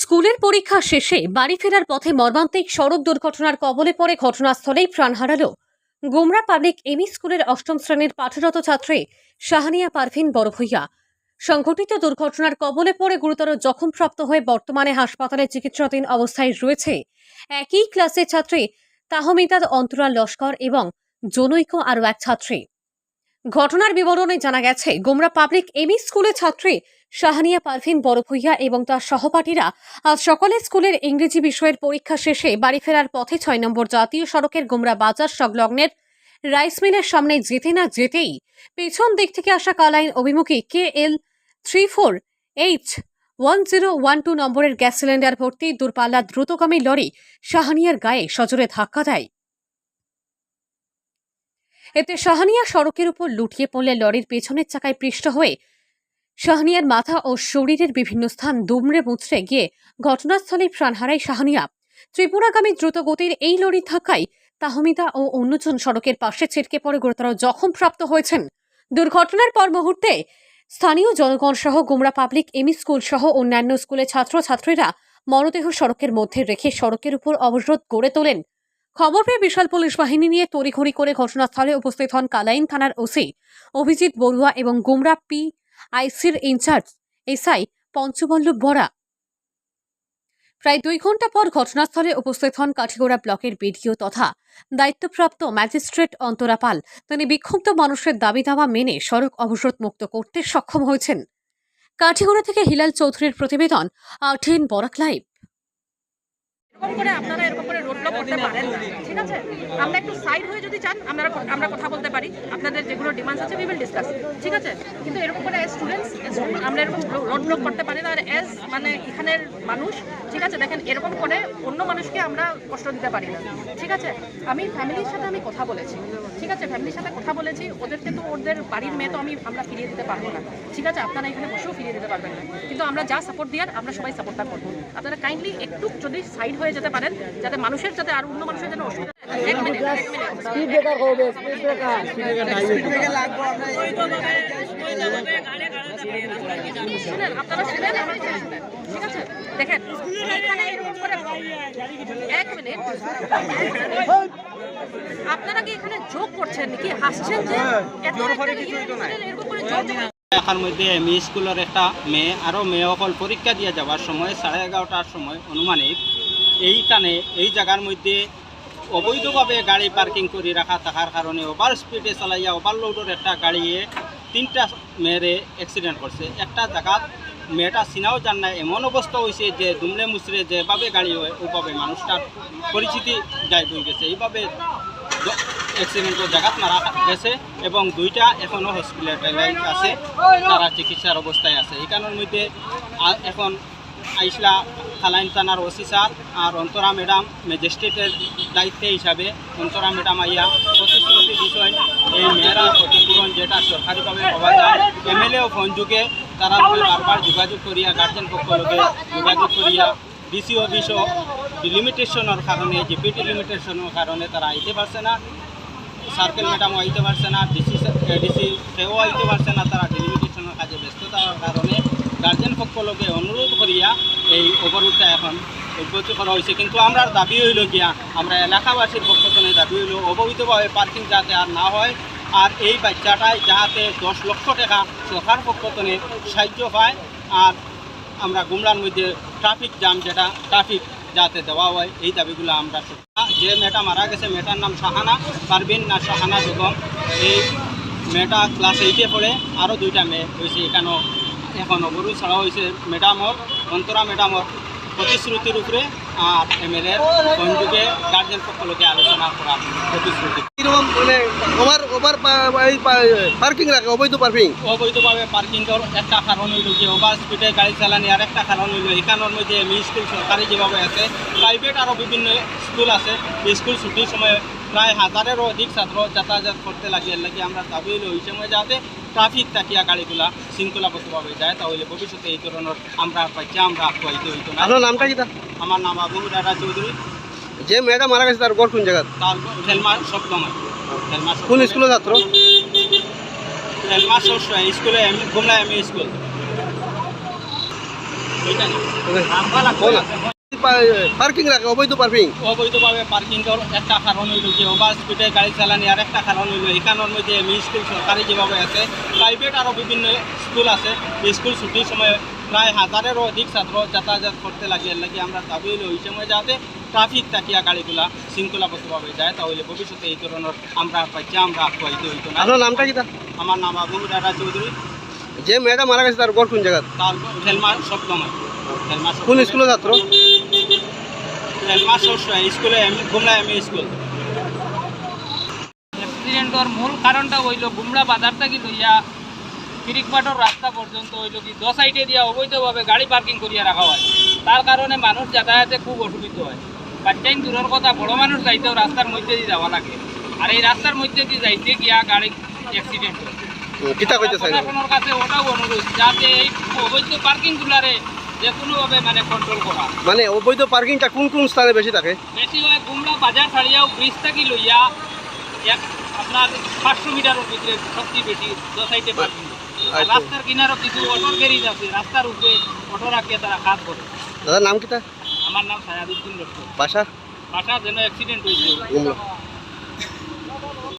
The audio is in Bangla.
স্কুলের পরীক্ষা শেষে বাড়ি ফেরার পথে মর্মান্তিক সড়ক দুর্ঘটনার কবলে পড়ে ঘটনাস্থলেই প্রাণ হারালো গুমরা পাবলিক এমই স্কুলের অষ্টম শ্রেণীর পাঠরত ছাত্রী শাহানিয়া পারভিন বড়ভূইয়া। সংঘটিত দুর্ঘটনার কবলে পড়ে গুরুতর জখমপ্রাপ্ত হয়ে বর্তমানে হাসপাতালে চিকিৎসাধীন অবস্থায় রয়েছে একই ক্লাসের ছাত্রী তাহমিদা অন্তরা লস্কর এবং জনৈক আরও এক ছাত্রী। ঘটনার বিবরণে জানা গেছে, গুমরা পাবলিক এমই স্কুলের ছাত্রী শাহানিয়া পারভিন বড়ভূইয়া এবং তার সহপাঠীরা আজ সকালে স্কুলের ইংরেজি বিষয়ের পরীক্ষা শেষে বাড়ি ফেরার পথে ৬ নম্বর জাতীয় সড়কের গুমরা বাজার সংলগ্নের রাইস মিলের সামনে যেতে না যেতেই পেছন দিক থেকে আসা কালাইন অভিমুখী KL 34H1012 নম্বরের গ্যাস সিলিন্ডার ভর্তি দূরপাল্লা দ্রুতগামী লরি শাহানিয়ার গায়ে সজোরে ধাক্কা দেয়। এতে শাহানিয়া সড়কের উপর লুটিয়ে পড়লে লরির পেছনের চাকায় পৃষ্ঠ হয়ে শাহানিয়ার মাথা ও শরীরের বিভিন্ন স্থান দুমড়ে মুচড়ে গিয়ে ঘটনাস্থলেই প্রাণ হারায় শাহানিয়া। ত্রিপুরাগামী দ্রুতগতির এই লরির ধাক্কায় তাহমিদা ও অন্যজন সড়কের পাশে ছিটকে পড়ে গুরুতর জখমপ্রাপ্ত হয়েছেন। দুর্ঘটনার পর মুহূর্তে স্থানীয় জনগণ সহ গুমরা পাবলিক এমই স্কুল সহ অন্যান্য স্কুলের ছাত্রছাত্রীরা মরদেহ সড়কের মধ্যে রেখে সড়কের উপর অবরোধ গড়ে তোলেন। খবর পেয়ে বিশাল পুলিশ বাহিনী নিয়ে তড়িঘড়ি করে ঘটনাস্থলে উপস্থিত হন কালাইন থানার ওসি অভিজিৎ বড়ুয়া এবং গুমরা PICর ইনচার্জ SI পঞ্চবল্লভ বরা। প্রায় 2 ঘন্টা পর ঘটনাস্থলে উপস্থিত হন কাঠিগড়া ব্লকের BDO তথা দায়িত্বপ্রাপ্ত ম্যাজিস্ট্রেট অন্তরা পাল। তিনি বিক্ষুব্ধ মানুষের দাবি দাওয়া মেনে সড়ক অবরোধ মুক্ত করতে সক্ষম হয়েছেন। কাঠিগড়া থেকে হিলাল চৌধুরীর প্রতিবেদন, RTN বরাক লাইভ। এরকম করে আপনারা এরকম করে রোড ব্লক করতে পারেন না, ঠিক আছে? আমরা একটু সাইড হয়ে যদি চান আমরা কথা বলতে পারি, আপনাদের যেগুলো ডিমান্ডস আছে উই উইল ডিসকাস, ঠিক আছে? কিন্তু এরকম করে স্টুডেন্টস আমরা এরকম রোড ব্লক করতে পারি না। আর এজ মানে এখানের মানুষ, ঠিক আছে, দেখেন এরকম করে অন্য মানুষকে আমরা কষ্ট দিতে পারি না, ঠিক আছে? আমি ফ্যামিলির সাথে আমি কথা বলেছি, ঠিক আছে, ফ্যামিলির সাথে কথা বলেছি। ওদেরকে তো ওদের বাড়ির মেয়ে তো আমরা ফিরিয়ে দিতে পারবো না, ঠিক আছে? আপনারা এখানে বসেও ফিরিয়ে দিতে পারবেন না, কিন্তু আমরা যা সাপোর্ট দিয়ার আমরা সবাই সাপোর্টটা করবো। আপনারা কাইন্ডলি একটু যদি সাইড হয়ে যেতে পারেন, যাতে মানুষের যাতে আর অন্য মানুষের যেন অসুবিধা। এক মিনিট স্পিড ব্রেকার হবে, স্পিড ব্রেকার লাগবে। শুনেন, আপনারা শুনেন, আমার কথা শুনেন, ঠিক আছে? দেখেন এখানে এরকম করে এক মিনিট, আপনারা কি এখানে জোক করছেন নাকি হাসছেন যে এত এরকম করে জোক? এখার মধ্যে এমই স্কুলের একটা মেয়ে আরও মেয়ে অকল পরীক্ষা দিয়ে যাওয়ার সময় 11:30টার সময় অনুমানিক এইখানে এই জায়গার মধ্যে অবৈধভাবে গাড়ি পার্কিং করে রাখা থাকার কারণে ওভার স্পিডে চালাইয়া ওভারলোডের একটা গাড়িয়ে 3টা মেয়েরে অ্যাক্সিডেন্ট করছে। একটা জায়গা মেয়েটা চিনাও জান না, এমন অবস্থা হয়েছে যে দুমড়ে মুচড়ে যেভাবে গাড়ি হয় ওইভাবে মানুষটার পরিচিতি গায়েব হয়ে গেছে। এইভাবে অ্যাক্সিডেন্টের জায়গাত মারা গেছে এবং 2টা এখনও হসপিটালাইজ আছে, তারা চিকিৎসার অবস্থায় আছে। এই কারণের মধ্যে এখন আইসলা কালাইন থানার ওসি স্যার আর অন্তরা ম্যাডাম ম্যাজিস্ট্রেটের দায়িত্বে হিসাবে অন্তরা ম্যাডাম আইয়া প্রতিশ্রুতি বিষয় এই মেয়েরা ক্ষতিপূরণ যেটা সরকারিভাবে পাওয়া যায় MLA ফোন যুগে তারা বারবার যোগাযোগ করিয়া গার্জেন পক্ষ লোকে যোগাযোগ করিয়া ডিসি অফিসও ডিলিমিটেশনের কারণে জিপিটি লিমিটেশনের কারণে তারা আইতে পারছে না, সার্কেল ম্যাডামও আইতে পারছে না, ডিসি সেও আইতে পারছে না। তারা ডিলিমিটেশনের কাজে ব্যস্ততার কারণে গার্জেন পক্ষ লোকে অনুরোধ করিয়া এই ওভাররোডটা এখন উদ্বোধন করা হয়েছে। কিন্তু আমরা দাবি হইল গিয়া আমরা এলাকাবাসীর পক্ষ থেকে দাবি হইল অবৈধভাবে পার্কিং যাতে আর না হয়, আর এই বাচ্চাটায় যাতে 10 লক্ষ টাকা সরকার পক্ষ থেকে সাহায্য পায়, আর আমরা গুমরার মধ্যে ট্রাফিক জ্যাম যেটা ট্রাফিক যাতে দেওয়া হয় এই দাবিগুলো আমরা। যে মেয়েটা মারা গেছে মেয়েটার নাম শাহানা পারভিন না শাহানা বেগম। এই মেয়েটা ক্লাস 8-এ পড়ে, আরও 2টা মেয়ে হয়েছে এখানেও এখন অবরোধ ছাড়া হয়েছে ম্যাডামর অন্তরা ম্যাডামর প্রতিশ্রুতির উপরে আর MLA সংযোগে গার্জেন পক্ষ লোকে আলোচনা করা প্রতিশ্রুতি। কিরকম মানে ওভার পার্কিং রাখে, অবৈধভাবে পার্কিংয়ের একটা কারণ হইল যে ওভার স্পিডে গাড়ি চালানি, আর একটা কারণ হইল এখানের মধ্যে এমই স্কুল সরকারি যেভাবে আছে, প্রাইভেট আরও বিভিন্ন স্কুল আছে। স্কুল ছুটির সময় প্রায় 1000-এরও অধিক ছাত্র যাতায়াত করতে লাগে। এর লাগে আমরা দাবি হইল ওই সময় যাতে ট্রাফিক থাকিয়া গাড়িগুলা শৃঙ্খলাবদ্ধভাবে যায়, তাহলে ভবিষ্যতে এই ধরনের আমরা বাচ্চা আমরা আঁকতে হইতো না। আপনার নামটা কি? আমার নাম আবু রাজা চৌধুরী। যে মেয়েটা মারা গেছে তার ঘর কোন জায়গা? তার ফেলমা সপ্তমা। কোন স্কুলের ছাত্র? ফেলমা স্কুলে গুমরা এমই স্কুল। ওইটা না পার্কিং রাখে অবৈধ পার্কিং অবৈধভাবে পার্কিংয়ের একটা কারণ হইল যে ওভার স্পিডে গাড়ি চালানি আর একটা কারণ হইল এখানের মধ্যে এমই স্কুল সরকারি যেভাবে আছে প্রাইভেট আরও বিভিন্ন স্কুল আছে স্কুল ছুটির সময় প্রায় হাজারেরও অধিক ছাত্র যাতায়াত করতে লাগে এর লাগে আমরা দাবি হইল ওই সময় যাতে ট্রাফিক থাকিয়া গাড়িগুলা শৃঙ্খলাবদ্ধভাবে যায় তাহলে ভবিষ্যতে এই ধরনের আমরা পাইছি আমরা আগুয়াইতে হইতো না আপনার নামটা কি তা আমার নাম আবু রাজা চৌধুরী যে মেয়েটা মারা গেছে তার ঘর কোন জায়গা তার খেলমা সপ্তময় খেলমা কোন স্কুলের ছাত্র খেলমা স্কুলে গুমলা এমই স্কুল অ্যাক্সিডেন্টর মূল কারণটা হইল গুমলা বাজার থেকে লইয়া কিরিকপাটর রাস্তা পর্যন্ত হইল কি দো সাইডে দিয়া অবৈধভাবে গাড়ি পার্কিং করিয়া রাখা হয় তার কারণে মানুষ যাতায়াতে খুব অসুবিধা হয় বাচ্চাইন দূরের কথা বড় মানুষ যাইতেও রাস্তার মধ্যে দিয়ে যাওয়া লাগে আর এই রাস্তার মধ্যে দিয়ে যাইতে গিয়া গাড়ি অ্যাক্সিডেন্ট হয় কিতা কইতে চাই প্রশাসনের কাছে ওটাও অনুরোধ যাতে এই অবৈধ পার্কিংগুলারে যে কোনোভাবে মানে কন্ট্রোল করা মানে অবৈধ পার্কিংটা কোন কোন স্থানে বেশি থাকে বেশি হয় গুমলা বাজার ছাড়িয়াও ব্রিজ থেকে লইয়া এক আপনার 500 মিটারের ভিতরে সবচেয়ে বেশি দো সাইডে পার্কিং আর রাস্তার কিনারও কিছু অটোর গ্যারেজ আছে রাস্তার উপরে অটো রাখিয়ে তারা কাজ করে দাদার নাম কিতা আমার নাম সায়াদুদ্দিন লস্কর বাসা বাসা যেন অ্যাক্সিডেন্ট হয়েছে গুমলা